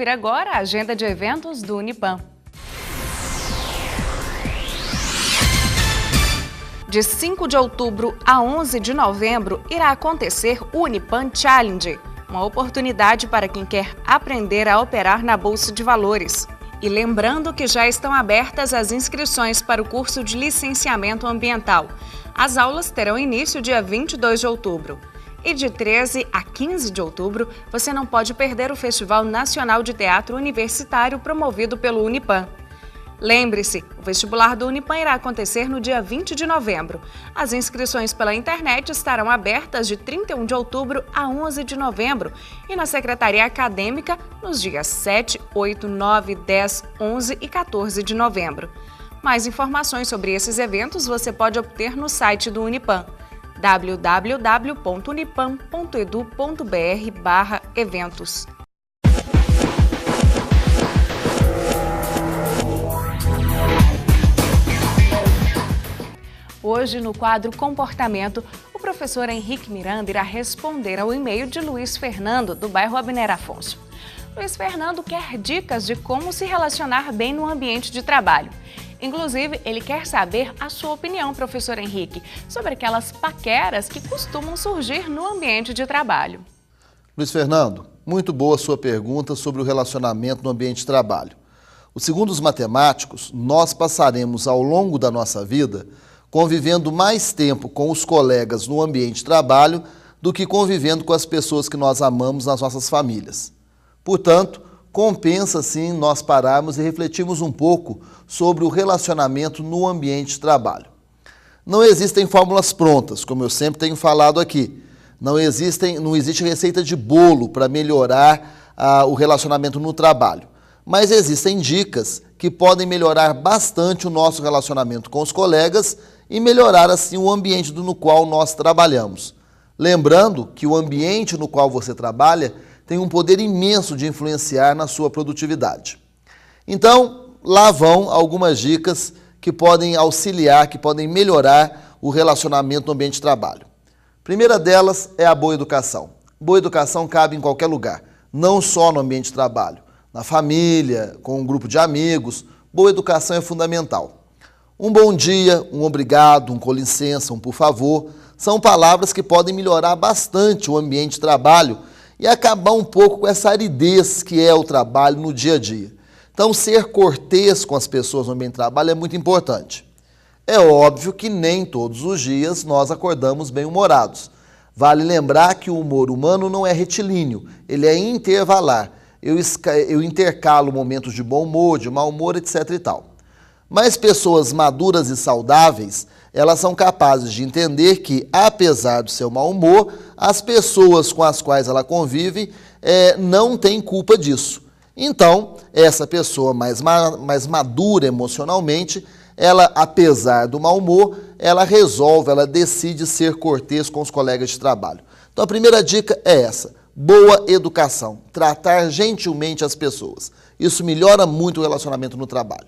Confira agora a agenda de eventos do Unipam. De 5 de outubro a 11 de novembro, irá acontecer o Unipam Challenge, uma oportunidade para quem quer aprender a operar na Bolsa de Valores. E lembrando que já estão abertas as inscrições para o curso de licenciamento ambiental. As aulas terão início dia 22 de outubro. E de 13 a 15 de outubro, você não pode perder o Festival Nacional de Teatro Universitário promovido pelo Unipam. Lembre-se, o vestibular do Unipam irá acontecer no dia 20 de novembro. As inscrições pela internet estarão abertas de 31 de outubro a 11 de novembro e na Secretaria Acadêmica nos dias 7, 8, 9, 10, 11 e 14 de novembro. Mais informações sobre esses eventos você pode obter no site do Unipam, www.unipam.edu.br/eventos. Hoje, no quadro Comportamento, o professor Henrique Miranda irá responder ao e-mail de Luiz Fernando, do bairro Abner Afonso. Luiz Fernando quer dicas de como se relacionar bem no ambiente de trabalho. Inclusive, ele quer saber a sua opinião, professor Henrique, sobre aquelas paqueras que costumam surgir no ambiente de trabalho. Luiz Fernando, muito boa sua pergunta sobre o relacionamento no ambiente de trabalho. Segundo os matemáticos, nós passaremos ao longo da nossa vida convivendo mais tempo com os colegas no ambiente de trabalho do que convivendo com as pessoas que nós amamos nas nossas famílias. Portanto, compensa sim nós pararmos e refletirmos um pouco sobre o relacionamento no ambiente de trabalho. Não existem fórmulas prontas, como eu sempre tenho falado aqui. Não existe receita de bolo para melhorar o relacionamento no trabalho. Mas existem dicas que podem melhorar bastante o nosso relacionamento com os colegas e melhorar assim o ambiente no qual nós trabalhamos. Lembrando que o ambiente no qual você trabalha tem um poder imenso de influenciar na sua produtividade. Então, lá vão algumas dicas que podem auxiliar, que podem melhorar o relacionamento no ambiente de trabalho. Primeira delas é a boa educação. Boa educação cabe em qualquer lugar, não só no ambiente de trabalho. Na família, com um grupo de amigos, boa educação é fundamental. Um bom dia, um obrigado, um com licença, um por favor, são palavras que podem melhorar bastante o ambiente de trabalho e acabar um pouco com essa aridez que é o trabalho no dia a dia. Então, ser cortês com as pessoas no ambiente de trabalho é muito importante. É óbvio que nem todos os dias nós acordamos bem-humorados. Vale lembrar que o humor humano não é retilíneo, ele é intervalar. Eu intercalo momentos de bom humor, de mau humor, etc. e tal. Mas pessoas maduras e saudáveis, elas são capazes de entender que, apesar do seu mau humor, as pessoas com as quais ela convive não têm culpa disso. Então, essa pessoa mais madura emocionalmente, ela, apesar do mau humor, ela decide ser cortês com os colegas de trabalho. Então, a primeira dica é essa. Boa educação, tratar gentilmente as pessoas. Isso melhora muito o relacionamento no trabalho.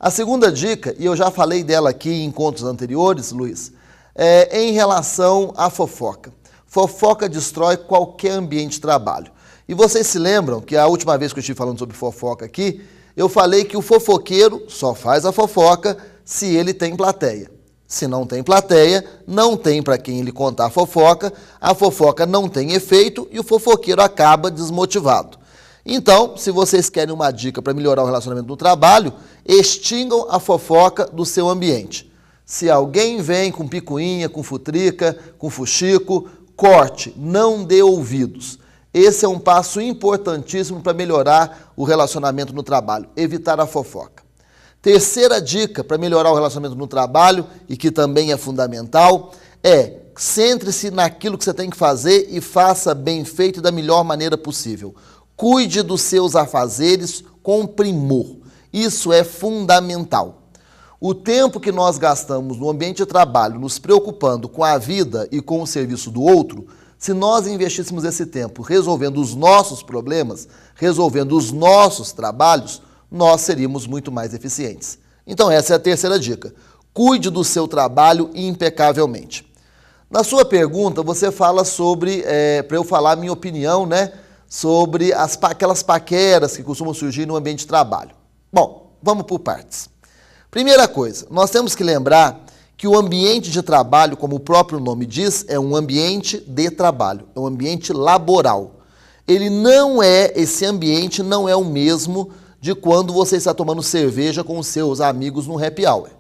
A segunda dica, e eu já falei dela aqui em encontros anteriores, Luiz, é em relação à fofoca. Fofoca destrói qualquer ambiente de trabalho. E vocês se lembram que a última vez que eu estive falando sobre fofoca aqui, eu falei que o fofoqueiro só faz a fofoca se ele tem plateia. Se não tem plateia, não tem para quem ele contar a fofoca não tem efeito e o fofoqueiro acaba desmotivado. Então, se vocês querem uma dica para melhorar o relacionamento no trabalho, extingam a fofoca do seu ambiente. Se alguém vem com picuinha, com futrica, com fuxico, corte, não dê ouvidos. Esse é um passo importantíssimo para melhorar o relacionamento no trabalho, evitar a fofoca. Terceira dica para melhorar o relacionamento no trabalho, e que também é fundamental, é centre-se naquilo que você tem que fazer e faça bem feito e da melhor maneira possível. Cuide dos seus afazeres com primor. Isso é fundamental. O tempo que nós gastamos no ambiente de trabalho nos preocupando com a vida e com o serviço do outro, se nós investíssemos esse tempo resolvendo os nossos problemas, resolvendo os nossos trabalhos, nós seríamos muito mais eficientes. Então essa é a terceira dica. Cuide do seu trabalho impecavelmente. Na sua pergunta, você fala sobre, para eu falar a minha opinião, sobre aquelas paqueras que costumam surgir no ambiente de trabalho. Bom, vamos por partes. Primeira coisa, nós temos que lembrar que o ambiente de trabalho, como o próprio nome diz, é um ambiente de trabalho, é um ambiente laboral. Esse ambiente não é o mesmo de quando você está tomando cerveja com os seus amigos no happy hour.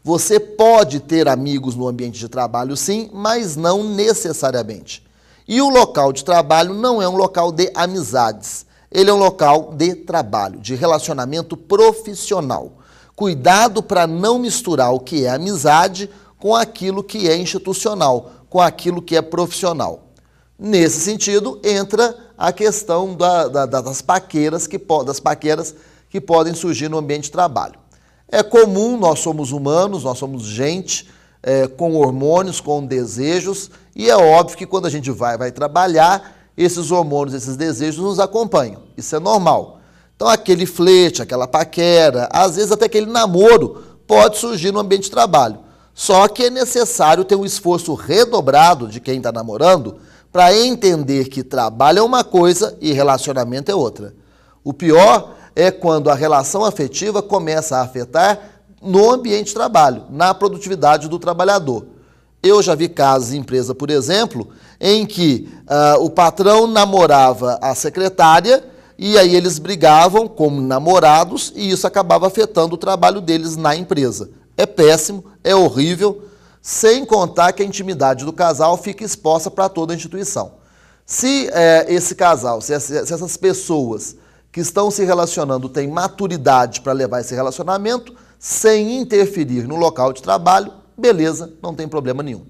Você pode ter amigos no ambiente de trabalho, sim, mas não necessariamente. E o local de trabalho não é um local de amizades. Ele é um local de trabalho, de relacionamento profissional. Cuidado para não misturar o que é amizade com aquilo que é institucional, com aquilo que é profissional. Nesse sentido, entra a questão das paqueras que podem surgir no ambiente de trabalho. É comum, nós somos humanos, nós somos gente com hormônios, com desejos, e é óbvio que quando a gente vai trabalhar, esses hormônios, esses desejos nos acompanham. Isso é normal. Então aquele flerte, aquela paquera, às vezes até aquele namoro pode surgir no ambiente de trabalho. Só que é necessário ter um esforço redobrado de quem está namorando para entender que trabalho é uma coisa e relacionamento é outra. O pior é quando a relação afetiva começa a afetar no ambiente de trabalho, na produtividade do trabalhador. Eu já vi casos em empresa, por exemplo, em que o patrão namorava a secretária e aí eles brigavam como namorados e isso acabava afetando o trabalho deles na empresa. É péssimo, é horrível, sem contar que a intimidade do casal fica exposta para toda a instituição. Se esse casal, se essas pessoas que estão se relacionando têm maturidade para levar esse relacionamento, sem interferir no local de trabalho, beleza, não tem problema nenhum.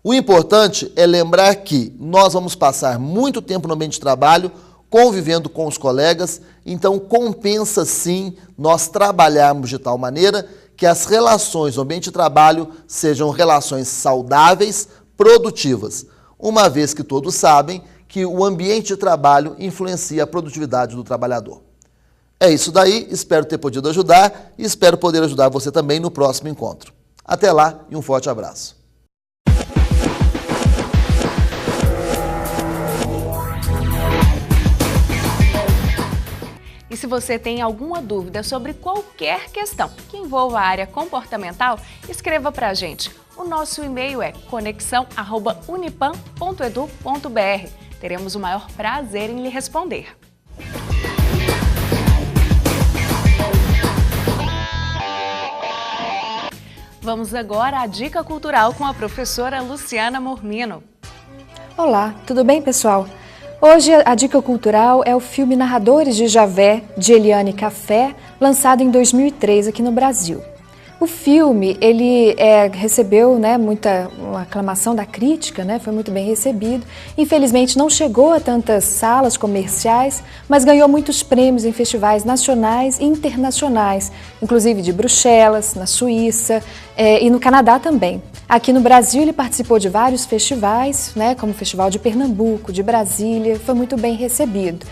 O importante é lembrar que nós vamos passar muito tempo no ambiente de trabalho, convivendo com os colegas, então compensa sim nós trabalharmos de tal maneira que as relações no ambiente de trabalho sejam relações saudáveis, produtivas, uma vez que todos sabem que o ambiente de trabalho influencia a produtividade do trabalhador. É isso daí, espero ter podido ajudar e espero poder ajudar você também no próximo encontro. Até lá e um forte abraço. E se você tem alguma dúvida sobre qualquer questão que envolva a área comportamental, escreva para a gente. O nosso e-mail é conexão@unipam.edu.br. Teremos o maior prazer em lhe responder. Vamos agora à Dica Cultural com a professora Luciana Mormino. Olá, tudo bem, pessoal? Hoje a Dica Cultural é o filme Narradores de Javé, de Eliane Café, lançado em 2003 aqui no Brasil. O filme, ele recebeu uma aclamação da crítica, foi muito bem recebido. Infelizmente não chegou a tantas salas comerciais, mas ganhou muitos prêmios em festivais nacionais e internacionais, inclusive de Bruxelas, na Suíça e no Canadá também. Aqui no Brasil ele participou de vários festivais, como o Festival de Pernambuco, de Brasília, foi muito bem recebido.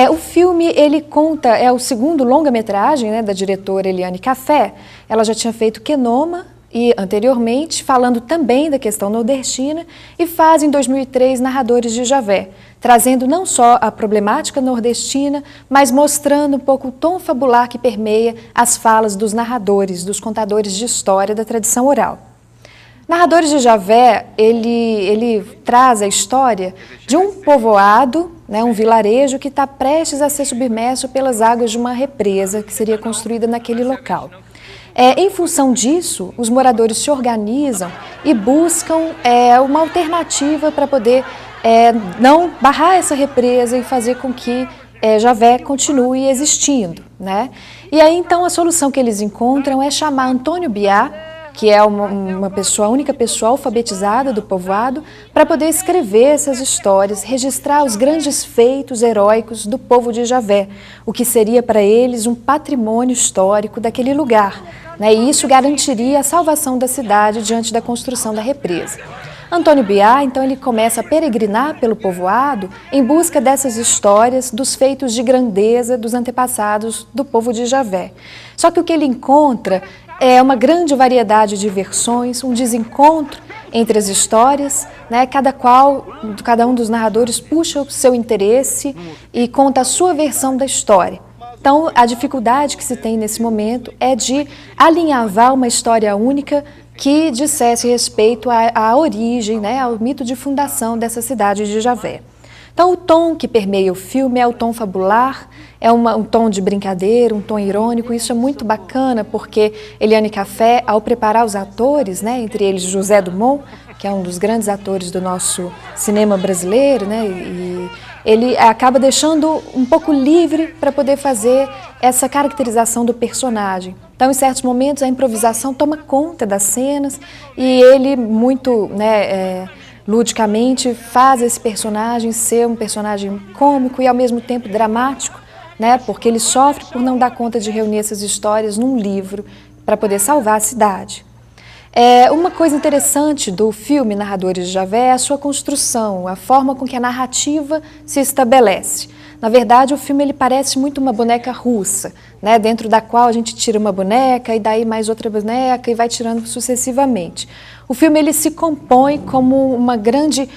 O filme, ele conta, é o segundo longa-metragem da diretora Eliane Café. Ela já tinha feito Quenoma e anteriormente, falando também da questão nordestina, e faz em 2003 Narradores de Javé, trazendo não só a problemática nordestina, mas mostrando um pouco o tom fabular que permeia as falas dos narradores, dos contadores de história da tradição oral. Narradores de Javé, ele traz a história de um povoado, um vilarejo que está prestes a ser submerso pelas águas de uma represa que seria construída naquele local. Em função disso, os moradores se organizam e buscam uma alternativa para poder não barrar essa represa e fazer com que Javé continue existindo, E aí, então, a solução que eles encontram é chamar Antônio Biá, que é a única pessoa alfabetizada do povoado, para poder escrever essas histórias, registrar os grandes feitos heróicos do povo de Javé, o que seria para eles um patrimônio histórico daquele lugar, E isso garantiria a salvação da cidade diante da construção da represa. Antônio Biá, então, ele começa a peregrinar pelo povoado em busca dessas histórias, dos feitos de grandeza dos antepassados do povo de Javé. Só que o que ele encontra é uma grande variedade de versões, um desencontro entre as histórias, né? Cada um dos narradores puxa o seu interesse e conta a sua versão da história. Então, a dificuldade que se tem nesse momento é de alinhavar uma história única que dissesse respeito à origem, né, ao mito de fundação dessa cidade de Javé. Então, o tom que permeia o filme é o tom fabular, é um tom de brincadeira, um tom irônico. Isso é muito bacana porque Eliane Caffé, ao preparar os atores, né, entre eles José Dumont, que é um dos grandes atores do nosso cinema brasileiro, né, e ele acaba deixando um pouco livre para poder fazer essa caracterização do personagem. Então, em certos momentos, a improvisação toma conta das cenas e ele, muito ludicamente, faz esse personagem ser um personagem cômico e, ao mesmo tempo, dramático, né, porque ele sofre por não dar conta de reunir essas histórias num livro para poder salvar a cidade. Uma coisa interessante do filme Narradores de Javé é a sua construção, a forma com que a narrativa se estabelece. Na verdade, o filme ele parece muito uma boneca russa, né, dentro da qual a gente tira uma boneca e daí mais outra boneca e vai tirando sucessivamente. O filme ele se compõe como uma grande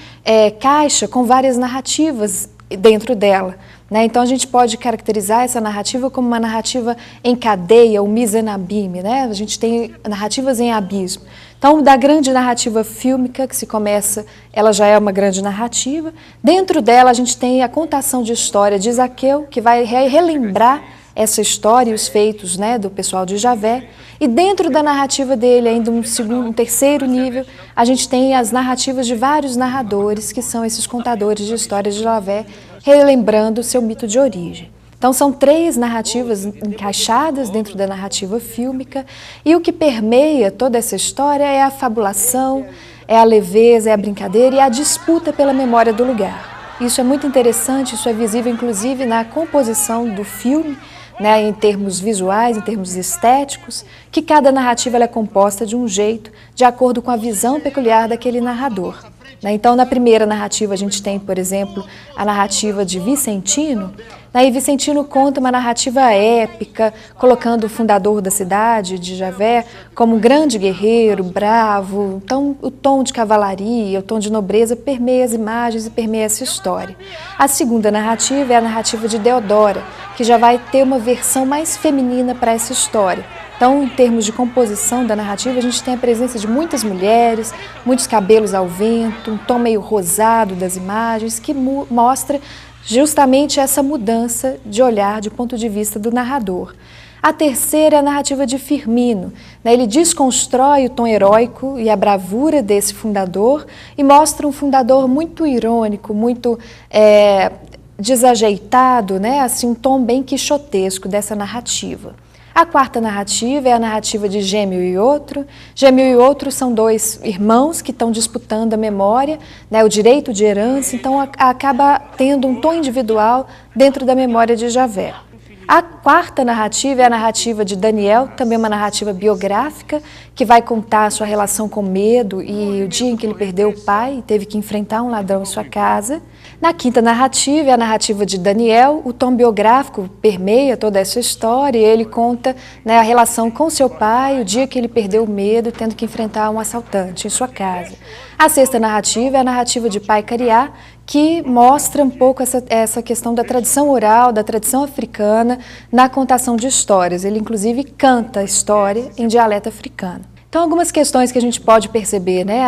caixa com várias narrativas dentro dela. Né? Então, a gente pode caracterizar essa narrativa como uma narrativa em cadeia, o misenabime, né? A gente tem narrativas em abismo. Então, da grande narrativa fílmica que se começa, ela já é uma grande narrativa. Dentro dela, a gente tem a contação de história de Zaqueu, que vai relembrar essa história e os feitos, né, do pessoal de Javé. E dentro da narrativa dele, ainda um terceiro nível, a gente tem as narrativas de vários narradores, que são esses contadores de histórias de Javé, relembrando o seu mito de origem. Então, são 3 narrativas encaixadas dentro da narrativa fílmica e o que permeia toda essa história é a fabulação, é a leveza, é a brincadeira e a disputa pela memória do lugar. Isso é muito interessante, isso é visível inclusive na composição do filme, né, em termos visuais, em termos estéticos, que cada narrativa ela é composta de um jeito, de acordo com a visão peculiar daquele narrador. Então, na primeira narrativa, a gente tem, por exemplo, a narrativa de Vicentino. E Vicentino conta uma narrativa épica, colocando o fundador da cidade, de Javé, como um grande guerreiro, bravo. Então, o tom de cavalaria, o tom de nobreza permeia as imagens e permeia essa história. A segunda narrativa é a narrativa de Deodora, que já vai ter uma versão mais feminina para essa história. Então, em termos de composição da narrativa, a gente tem a presença de muitas mulheres, muitos cabelos ao vento, um tom meio rosado das imagens, que mostra justamente essa mudança de olhar, de ponto de vista do narrador. A terceira é a narrativa de Firmino. Ele desconstrói o tom heróico e a bravura desse fundador e mostra um fundador muito irônico, muito desajeitado, né? Assim, um tom bem quixotesco dessa narrativa. A quarta narrativa é a narrativa de Gêmeo e Outro. Gêmeo e Outro são 2 irmãos que estão disputando a memória, né, o direito de herança, então acaba tendo um tom individual dentro da memória de Javé. A quarta narrativa é a narrativa de Daniel, também uma narrativa biográfica, que vai contar a sua relação com medo e o dia em que ele perdeu o pai e teve que enfrentar um ladrão em sua casa. Na quinta narrativa é a narrativa de Daniel, o tom biográfico permeia toda essa história e ele conta, né, a relação com seu pai, o dia que ele perdeu o medo, tendo que enfrentar um assaltante em sua casa. A sexta narrativa é a narrativa de Pai Cariá, que mostra um pouco essa questão da tradição oral, da tradição africana na contação de histórias. Ele, inclusive, canta a história em dialeto africano. Então, algumas questões que a gente pode perceber, né,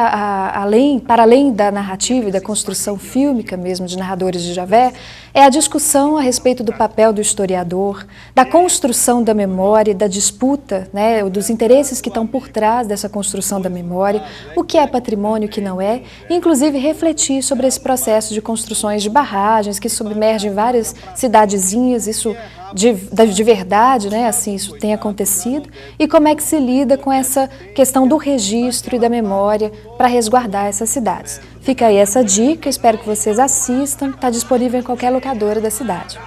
para além da narrativa e da construção fílmica mesmo de Narradores de Javé, é a discussão a respeito do papel do historiador, da construção da memória, da disputa, né, dos interesses que estão por trás dessa construção da memória, o que é patrimônio, o que não é, e inclusive refletir sobre esse processo de construções de barragens que submergem várias cidadezinhas, isso de verdade, né, assim, isso tem acontecido, e como é que se lida com essa questão do registro e da memória para resguardar essas cidades. Fica aí essa dica, espero que vocês assistam, está disponível em qualquer locadora da cidade.